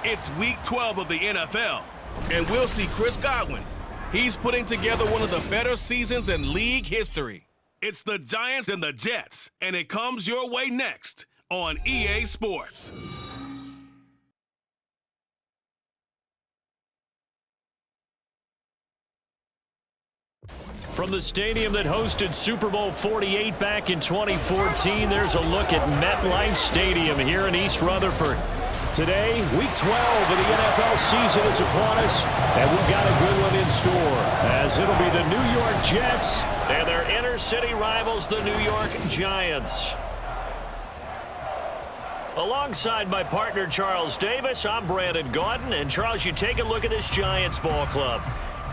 It's Week 12 of the NFL, and we'll see Chris Godwin. He's putting together one of the better seasons in league history. It's the Giants and the Jets, and it comes your way next on EA Sports. From the stadium that hosted Super Bowl 48 back in 2014, there's a look at MetLife Stadium here in East Rutherford. Today, Week 12 of the NFL season is upon us, and we've got a good one in store, as it'll be the New York Jets and their inner-city rivals, the New York Giants. Alongside my partner, Charles Davis, I'm Brandon Gaudin, and Charles, you take a look at this Giants ball club.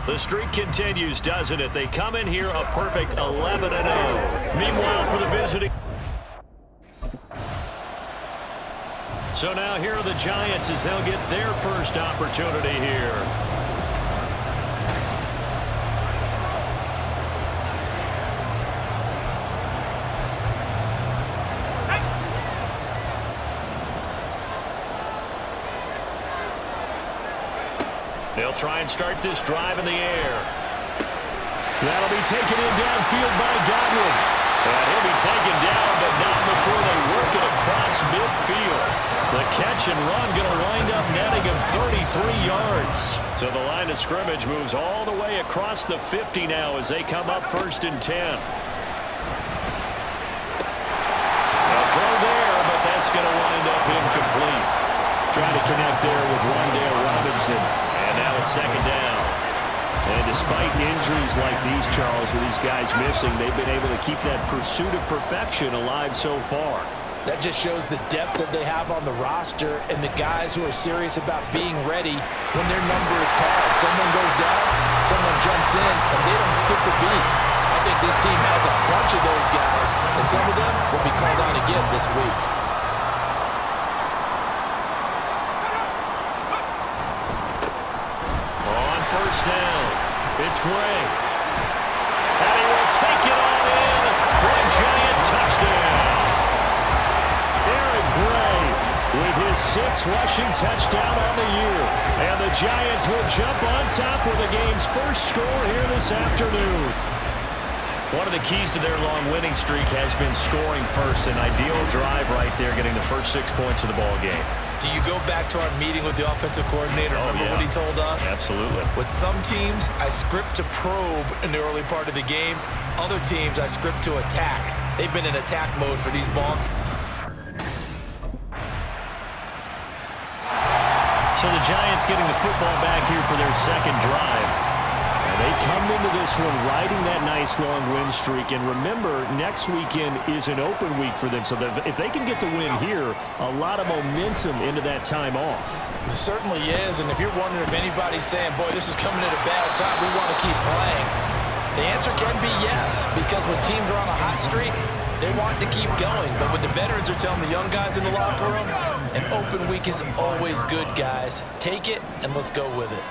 The streak continues, doesn't it? They come in here a perfect 11-0. Meanwhile, for the visiting... So now here are the Giants as they'll get their first opportunity here. They'll try and start this drive in the air. That'll be taken in downfield by Godwin. And he'll be taken down, but not before they work it across midfield. The catch and run going to wind up netting him 33 yards. So the line of scrimmage moves all the way across the 50 now as they come up 1st and 10. A throw there, but that's going to wind up incomplete. Trying to connect there with Wan'Dale Robinson. Now it's 2nd down. And despite injuries like these, Charles, with these guys missing, they've been able to keep that pursuit of perfection alive so far. That just shows the depth that they have on the roster and the guys who are serious about being ready when their number is called. Someone goes down, someone jumps in, and they don't skip a beat. I think this team has a bunch of those guys, and some of them will be called on again this week. Down. It's Gray. And he will take it all in for a Giant touchdown. Aaron Gray with his 6th rushing touchdown on the year. And the Giants will jump on top with the game's first score here this afternoon. One of the keys to their long winning streak has been scoring first. An ideal drive right there, getting the first 6 points of the ball game. Do you go back to our meeting with the offensive coordinator? Remember what he told us? Absolutely. With some teams, I script to probe in the early part of the game. Other teams, I script to attack. They've been in attack mode for these balls. So the Giants getting the football back here for their 2nd drive. They come into this one riding that nice long win streak. And remember, next weekend is an open week for them. So if they can get the win here, a lot of momentum into that time off. It certainly is. And if you're wondering if anybody's saying, boy, this is coming at a bad time, we want to keep playing, the answer can be yes. Because when teams are on a hot streak, they want to keep going. But what the veterans are telling the young guys in the locker room, an open week is always good, guys. Take it and let's go with it.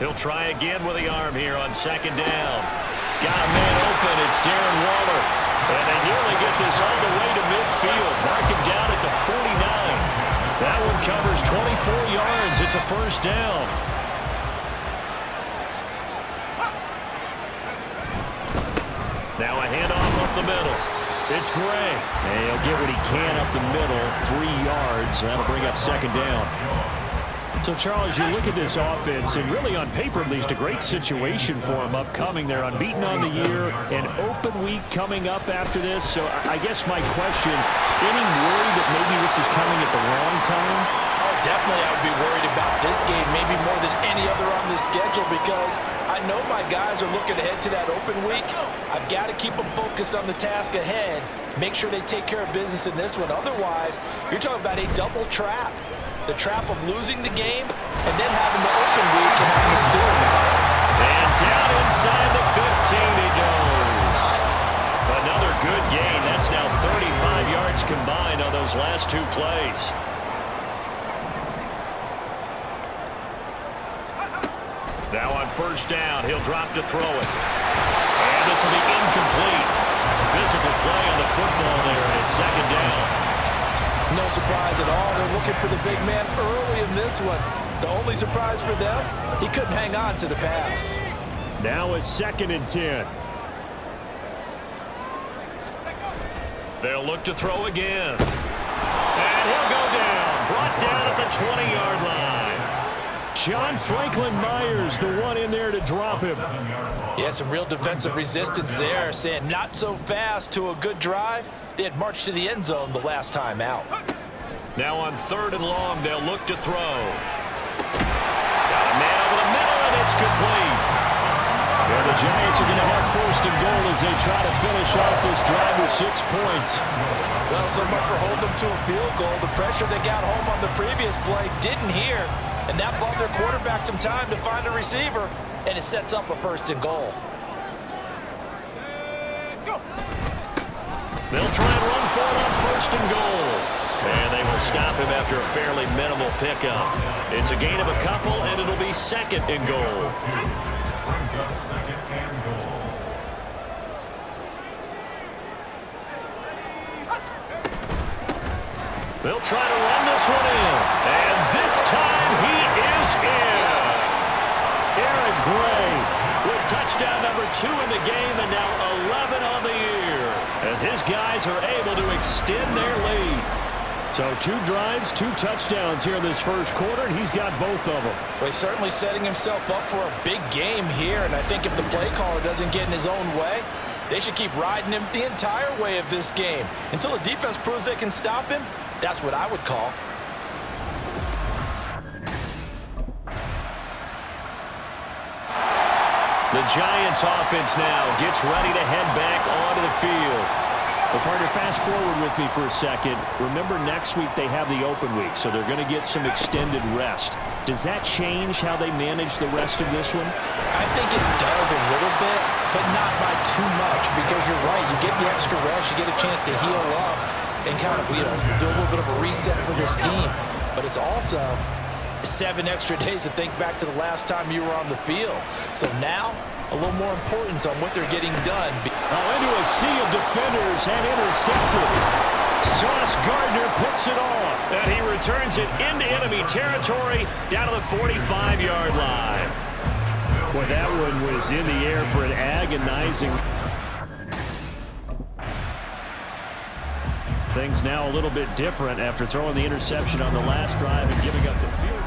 He'll try again with the arm here on 2nd down. Got a man open. It's Darren Waller. And they nearly get this all the way to midfield. Mark him down at the 49. That one covers 24 yards. It's a 1st down. Now a handoff up the middle. It's Gray. And he'll get what he can up the middle. 3 yards. That'll bring up 2nd down. So, Charles, you look at this offense, and really on paper at least, a great situation for them upcoming. They're unbeaten on the year, an open week coming up after this. So I guess my question, any worry that maybe this is coming at the wrong time? Oh, definitely I would be worried about this game, maybe more than any other on this schedule, because I know my guys are looking ahead to that open week. I've got to keep them focused on the task ahead, make sure they take care of business in this one. Otherwise, you're talking about a double trap. The trap of losing the game and then having the open week and having to steal it. And down inside the 15 he goes. Another good gain. That's now 35 yards combined on those last 2 plays. Now on 1st down, he'll drop to throw it. And this will be incomplete. Physical play on the football there, and it's 2nd down. No surprise at all. They're looking for the big man early in this one. The only surprise for them, he couldn't hang on to the pass. Now a 2nd and 10. They'll look to throw again. And he'll go down. Brought down at the 20-yard line. John Franklin Myers, the one in there to drop him. Yeah, some real defensive resistance there, saying not so fast to a good drive. They had marched to the end zone the last time out. Now on 3rd and long, they'll look to throw. Got a man over the middle, and it's complete. Well, the Giants are going to have 1st and goal as they try to finish off this drive with 6 points. Well, so much for holding them to a field goal. The pressure they got home on the previous play didn't hear, and that bought their quarterback some time to find a receiver, and it sets up a 1st and goal. They'll try and run for it on 1st and goal. And they will stop him after a fairly minimal pickup. It's a gain of a couple, and it'll be 2nd and goal. They'll try to run this one in. And this time he is in. Aaron Gray with touchdown number 2 in the game, and now 11 on the year, as his guys are able to extend their lead. So 2 drives, 2 touchdowns here in this 1st quarter, and he's got both of them. Well, he's certainly setting himself up for a big game here, and I think if the play caller doesn't get in his own way, they should keep riding him the entire way of this game. Until the defense proves they can stop him, that's what I would call. The Giants offense now gets ready to head back onto the field. Well, partner, fast forward with me for a second. Remember, next week they have the open week, so they're going to get some extended rest. Does that change how they manage the rest of this one? I think it does a little bit, but not by too much, because you're right. You get the extra rest, you get a chance to heal up and kind of, do a little bit of a reset for this team. But it's also 7 extra days to think back to the last time you were on the field. So now, a little more importance on what they're getting done. Into a sea of defenders and intercepted. Sauce Gardner picks it off, and he returns it into enemy territory down to the 45-yard line. Boy, that one was in the air for an agonizing. Things now a little bit different after throwing the interception on the last drive and giving up the field goal.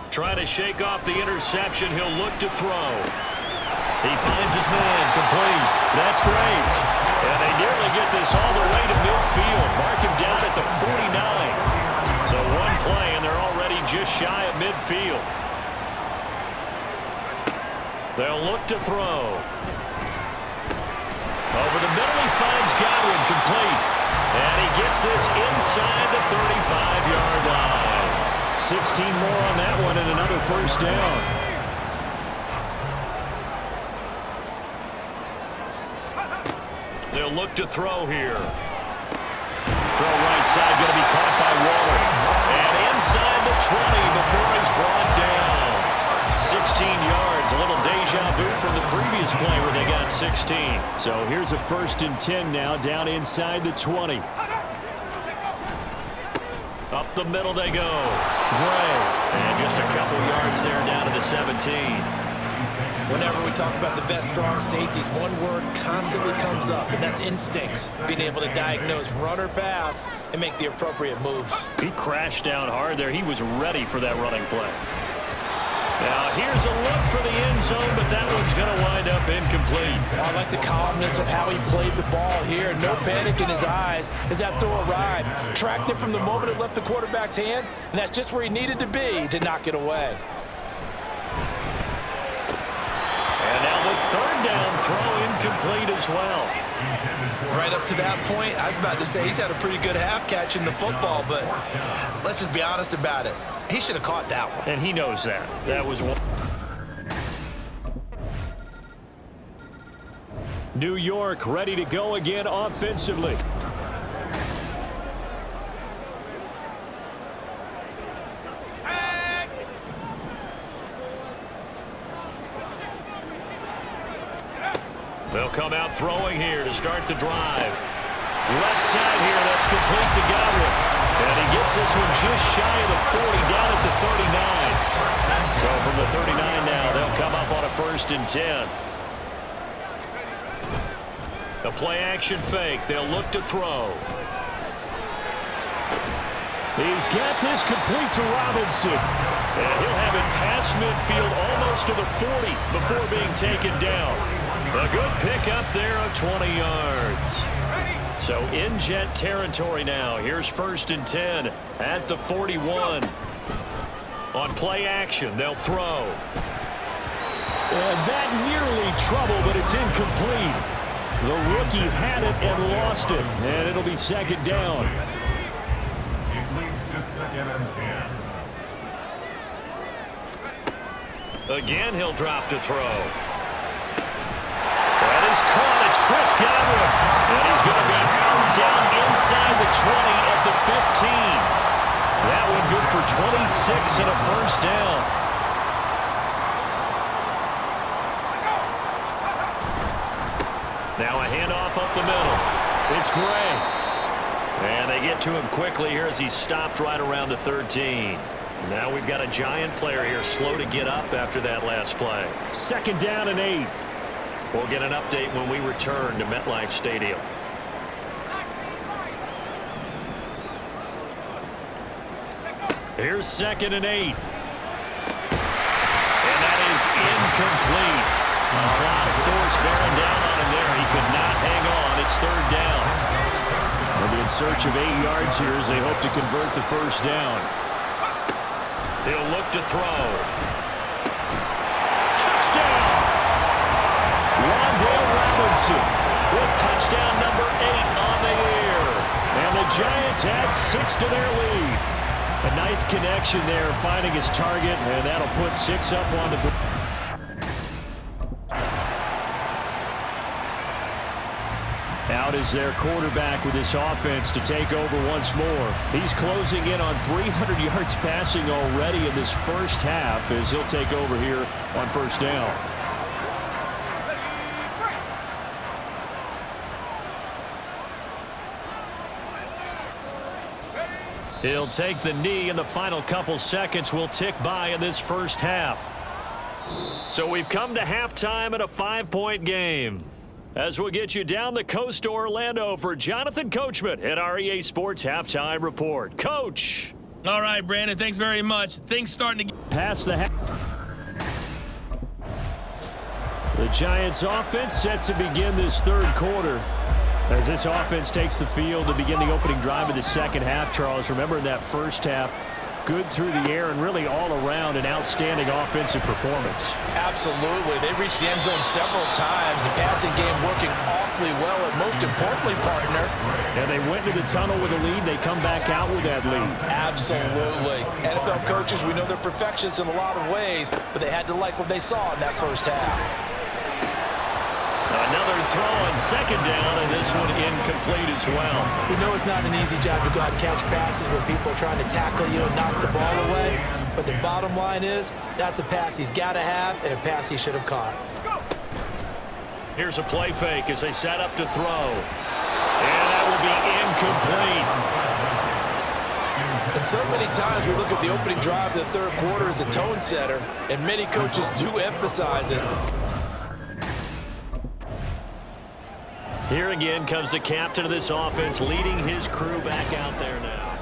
Trying to shake off the interception. He'll look to throw. He finds his man complete. That's great. And they nearly get this all the way to midfield. Mark him down at the 49. So one play, and they're already just shy of midfield. They'll look to throw. Over the middle, he finds Godwin complete. And he gets this inside the 35-yard line. 16 more on that one and another 1st down. They'll look to throw here. Throw right side, going to be caught by Waller. And inside the 20 before he's brought down. 16 yards, a little deja vu from the previous play where they got 16. So here's a 1st and 10 now, down inside the 20. Up the middle they go. Gray. And just a couple yards there down to the 17. Whenever we talk about the best strong safeties, one word constantly comes up, and that's instincts. Being able to diagnose run or pass and make the appropriate moves. He crashed down hard there. He was ready for that running play. Now here's a look for the end zone, but that one's going to wind up incomplete. I like the calmness of how he played the ball here. No panic in his eyes as that throw arrived. Tracked it from the moment it left the quarterback's hand, and that's just where he needed to be to knock it away. And now the 3rd down throw incomplete as well. Right up to that point, I was about to say he's had a pretty good half catching the football, but let's just be honest about it. He should have caught that one. And he knows that. That was one. New York ready to go again offensively. They'll come out throwing here to start the drive. Left side here, that's complete to Godwin. And he gets this one just shy of the 40, down at the 39. So from the 39 now, they'll come up on a 1st and 10. A play-action fake. They'll look to throw. He's got this complete to Robinson. And he'll have it past midfield almost to the 40 before being taken down. A good pickup there of 20 yards. So in Jet territory now. Here's 1st and 10 at the 41. On play action, they'll throw. And that nearly trouble, but it's incomplete. The rookie had it and lost it. And it'll be 2nd down. Completes to 2nd and 10. Again, he'll drop to throw. That is caught. It's Chris Godwin. And he's going to be out down inside the 20 at the 15. That one good for 26 and a 1st down. Now a handoff up the middle. It's Gray. And they get to him quickly here as he stopped right around the 13. Now we've got a Giant player here slow to get up after that last play. 2nd down and 8. We'll get an update when we return to MetLife Stadium. Here's 2nd and 8. And that is incomplete. A lot of force bearing down on him there. He could not hang on. It's 3rd down. They'll be in search of 8 yards here as they hope to convert the 1st down. He'll look to throw. Touchdown! Wandale Robinson With touchdown number 8 on the year. and the Giants add 6 to their lead. A nice connection there, finding his target, and that'll put 6 up on the board. Out is their quarterback with this offense to take over once more. He's closing in on 300 yards passing already in this first half as he'll take over here on 1st down. He'll take the knee, and the final couple seconds will tick by in this first half. So we've come to halftime in a 5-point game. As we'll get you down the coast to Orlando for Jonathan Coachman at our EA Sports Halftime Report. Coach! All right, Brandon, thanks very much. Things starting to get Past the half. The Giants offense set to begin this 3rd quarter. As this offense takes the field to begin the opening drive of the second half, Charles, remember in that first half, good through the air and really all around an outstanding offensive performance. Absolutely. They reached the end zone several times. The passing game working awfully well, and most importantly, partner. And they went to the tunnel with a lead. They come back out with that lead. Absolutely. NFL coaches, we know they're perfectionists in a lot of ways, but they had to like what they saw in that first half. Another throw on 2nd down, and this one incomplete as well. We know it's not an easy job to go out and catch passes where people are trying to tackle you and knock the ball away. But the bottom line is, that's a pass he's got to have and a pass he should have caught. Here's a play fake as they set up to throw. And that will be incomplete. And so many times we look at the opening drive of the 3rd quarter as a tone setter, and many coaches do emphasize it. Here again comes the captain of this offense, leading his crew back out there now.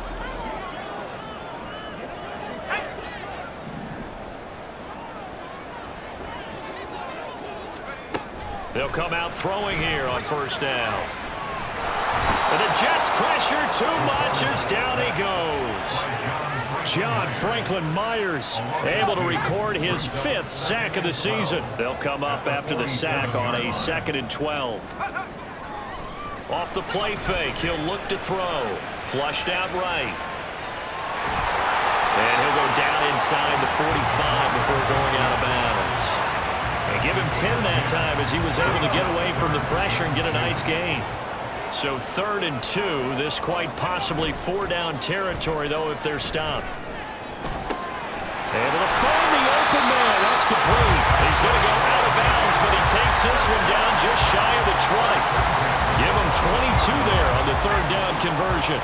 They'll come out throwing here on 1st down. And the Jets pressure too much as down he goes. John Franklin Myers Able to record his 5th sack of the season. They'll come up after the sack on a 2nd and 12. Off the play fake, he'll look to throw. Flushed out right. And he'll go down inside the 45 before going out of bounds. And give him 10 that time as he was able to get away from the pressure and get a nice gain. So 3rd and 2, this quite possibly 4-down territory, though, if they're stopped. able to find the open man. That's complete. He's going to go out of bounds, but he takes this one down just shy of the 20. Give him 22 there on the third down conversion.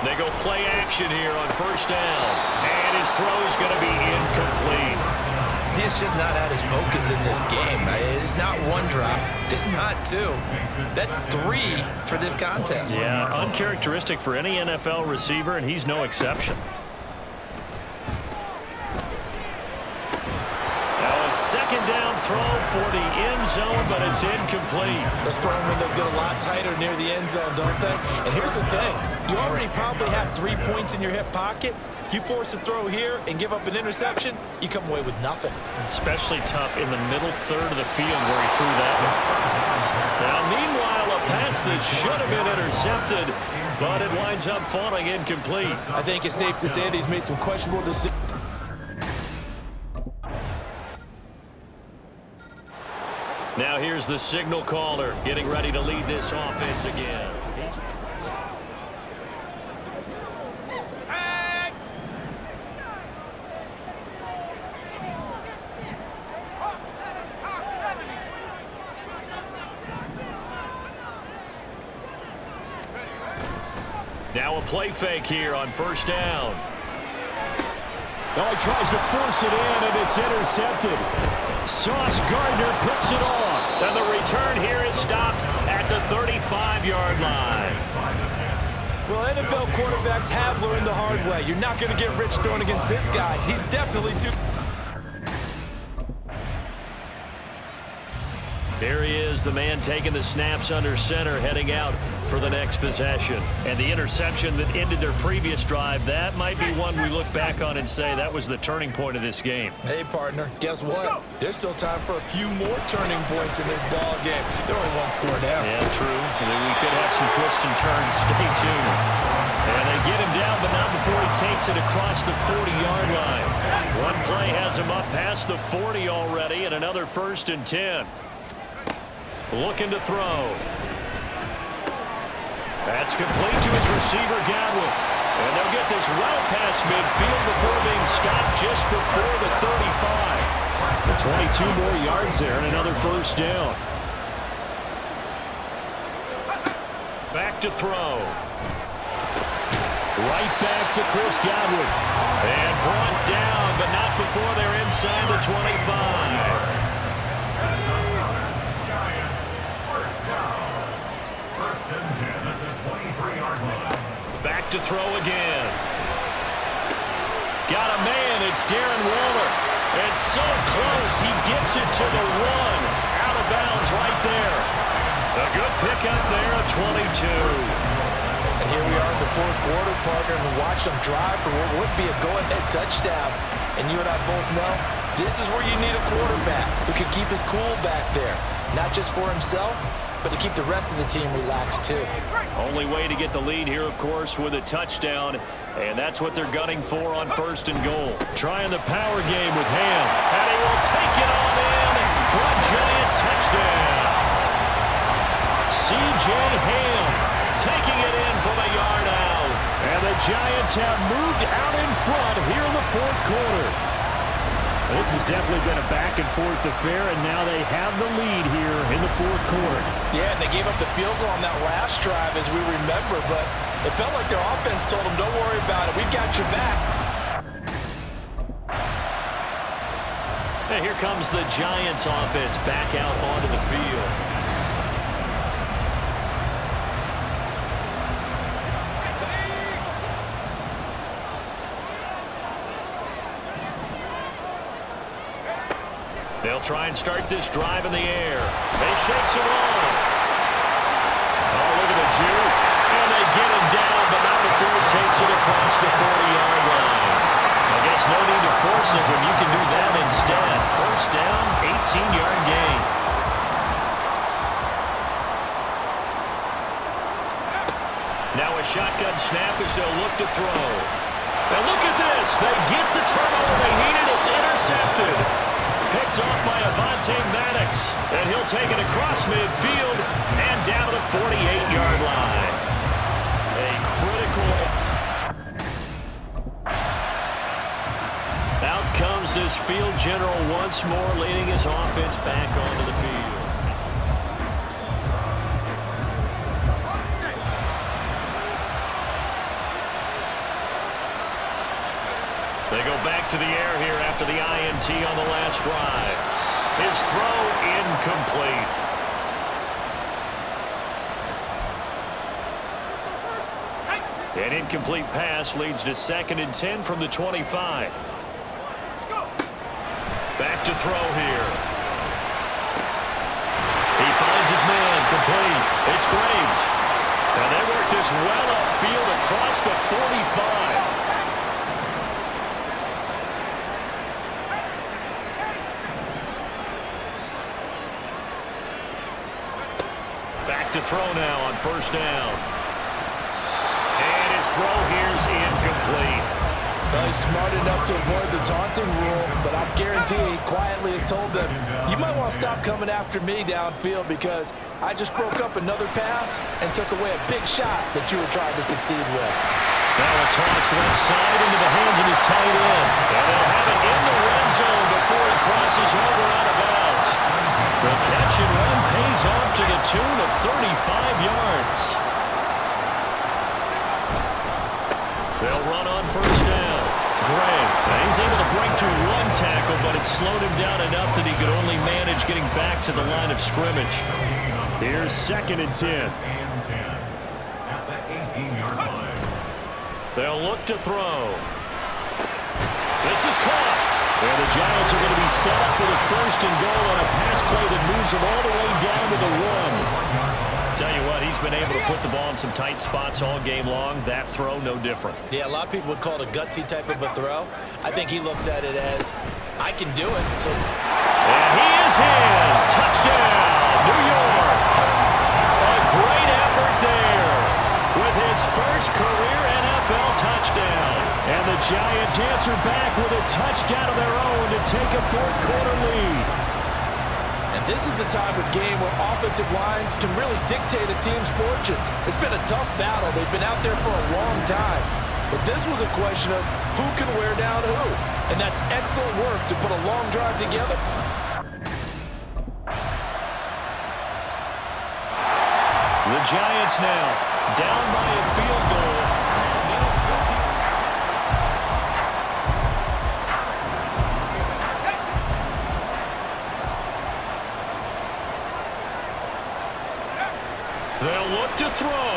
They go play action here on first down. And his throw is going to be incomplete. He's just not at his focus in this game. It's not one drop. It's not two. That's 3 for this contest. Yeah, uncharacteristic for any NFL receiver, and he's no exception. Now a second down throw for the end zone, but it's incomplete. Those throwing windows get a lot tighter near the end zone, don't they? And here's the thing. You already probably have 3 points in your hip pocket. You force a throw here and give up an interception, you come away with nothing. Especially tough in the middle third of the field where he threw that one. Now, meanwhile, a pass that should have been intercepted, but it winds up falling incomplete. I think it's safe to say that he's made some questionable decisions. Now here's the signal caller getting ready to lead this offense again. Now a play fake here on first down. Now he tries to force it in, and it's intercepted. Sauce Gardner picks it off. And the return here is stopped at the 35-yard line. Well, NFL quarterbacks have learned the hard way. You're not going to get rich throwing against this guy. He's definitely too... There he is, the man taking the snaps under center, heading out for the next possession. And the interception that ended their previous drive, that might be one we look back on and say that was the turning point of this game. Hey, partner, guess what? There's still time for a few more turning points in this ball game. They're only 1 score down. Yeah, true. And then we could have some twists and turns. Stay tuned. And they get him down, but not before he takes it across the 40-yard line. One play has him up past the 40 already, and another 1st and 10. Looking to throw. That's complete to his receiver, Godwin. And they'll get this well past midfield before being stopped just before the 35. The 22 more yards there and another first down. Back to throw. Right back to Chris Godwin. And brought down, but not before they're inside the 25. Back to throw again. Got a man. It's Darren Waller. And so close. He gets it to the 1. Out of bounds right there. A good pickup there at 22. And here we are in the 4th quarter, partner, and watch them drive for what would be a go-ahead touchdown. And you and I both know this is where you need a quarterback who can keep his cool back there. Not just for himself, but to keep the rest of the team relaxed too. Only way to get the lead here, of course, with a touchdown. And that's what they're gunning for on 1st and goal. Trying the power game with Ham. And he will take it on in for a giant touchdown. C.J. Ham taking it in from a yard out. And the Giants have moved out in front here in the 4th quarter. This has definitely been a back-and-forth affair, and now they have the lead here in the 4th quarter. Yeah, and they gave up the field goal on that last drive, as we remember, but it felt like their offense told them, don't worry about it, we've got your back. And here comes the Giants offense back out onto the field. They'll try and start this drive in the air. They shakes it off. Oh, look at the juke. And they get him down, but not before he takes it across the 40-yard line. I guess no need to force it when you can do that instead. First down, 18-yard gain. Now a shotgun snap as they'll look to throw. And look at this. They get the turnover they needed. It's intercepted. Picked off by Avonte Maddox. And he'll take it across midfield and down to the 48-yard line. A critical... field general once more, leading his offense back onto the field. They go back to the air here after the INT on the last drive. His throw incomplete. An incomplete pass leads to 2nd and 10 from the 25. Back to throw here. He finds his man, complete. It's Graves. And they work this well upfield across the 45. To throw now on 1st down. And his throw here's incomplete. Well, he's smart enough to avoid the taunting rule, but I guarantee he quietly has told them, you might want to stop coming after me downfield because I just broke up another pass and took away a big shot that you were trying to succeed with. Now a toss left side into the hands of his tight end. And they'll have it in the red zone before he crosses over out of bounds. The catch and run pays off to the tune of 35 yards. They'll run on 1st down. Gray, he's able to break through 1 tackle, but it slowed him down enough that he could only manage getting back to the line of scrimmage. Here's 2nd and 10. At the 18-yard line. They'll look to throw. This is caught. And the Giants are going to be set up with a 1st and goal on a pass play that moves them all the way down to the 1. Tell you what, he's been able to put the ball in some tight spots all game long. That throw, no different. Yeah, a lot of people would call it a gutsy type of a throw. I think he looks at it as, I can do it. So, and he is in. Touchdown, New York. A great effort there with his first career NFL touchdown. And the Giants answer back with a touchdown of their own to take a 4th quarter lead. and this is a time of game where offensive lines can really dictate a team's fortunes. It's been a tough battle. They've been out there for a long time. But this was a question of who can wear down who. And that's excellent work to put a long drive together. The Giants now down by a field goal. They'll look to throw.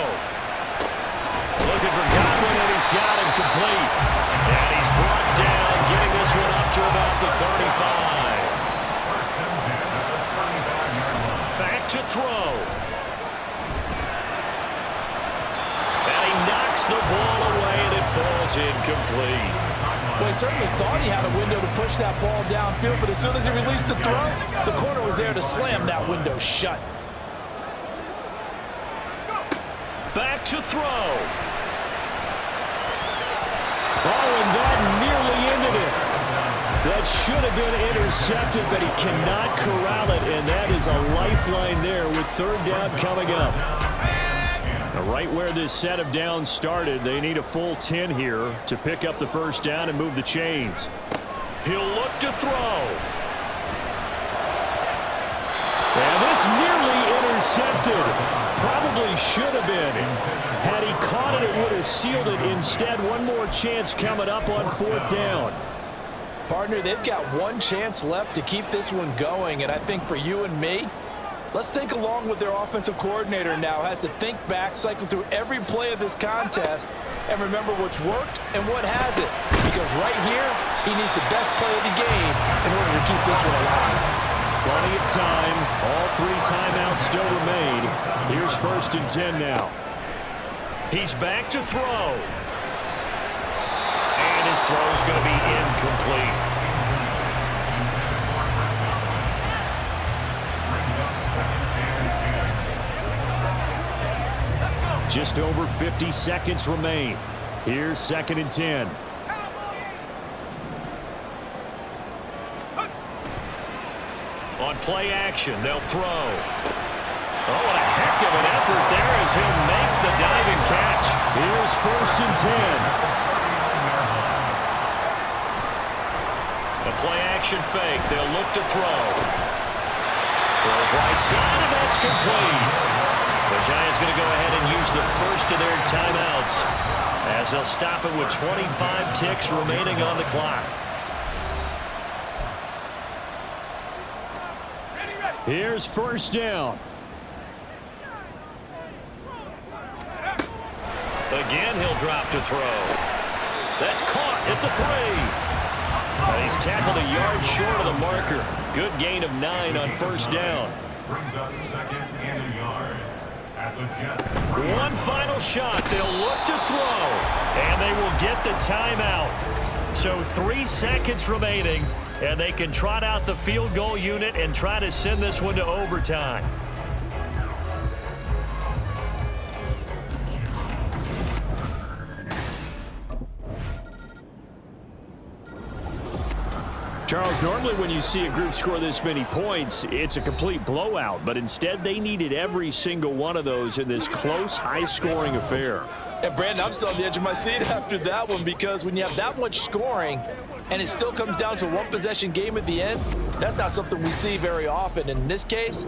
Looking for Godwin, and he's got him complete. And he's brought down, getting this one up to about the 35. Back to throw. And he knocks the ball away, and it falls incomplete. Well, he certainly thought he had a window to push that ball downfield, but as soon as he released the throw, the corner was there to slam that window shut. Back to throw. Oh, and that nearly ended it. That should have been intercepted, but he cannot corral it, and that is a lifeline there with 3rd down coming up. Now, right where this set of downs started, they need a full 10 here to pick up the 1st down and move the chains. He'll look to throw. And this nearly intercepted. Probably should have been. Had he caught it, it would have sealed it. Instead, one more chance coming up on 4th down. Partner, they've got one chance left to keep this one going, and I think for you and me, let's think along with their offensive coordinator now has to think back, cycle through every play of this contest, and remember what's worked and what hasn't. Because right here, he needs the best play of the game in order to keep this one alive. Plenty of time. All 3 timeouts still remain. Here's 1st and 10 now. He's back to throw. And his throw's going to be incomplete. Just over 50 seconds remain. Here's 2nd and 10. On play action, they'll throw. Oh, what a heck of an effort there as he'll make the diving catch. Here's 1st and 10. The play play-action fake. They'll look to throw. Throws right side, and that's complete. The Giants going to go ahead and use the first of their timeouts as they'll stop it with 25 ticks remaining on the clock. Here's first down. Again, he'll drop to throw. That's caught at the 3. And he's tackled a yard short of the marker. Good gain of 9 on first down. Brings up second and a yard at the Jets. One final shot. They'll look to throw. And they will get the timeout. So 3 seconds remaining. And they can trot out the field goal unit and try to send this one to overtime. Charles, normally when you see a group score this many points, it's a complete blowout. But instead, they needed every single one of those in this close, high-scoring affair. And, Brandon, I'm still on the edge of my seat after that one because when you have that much scoring and it still comes down to one possession game at the end, that's not something we see very often. In this case,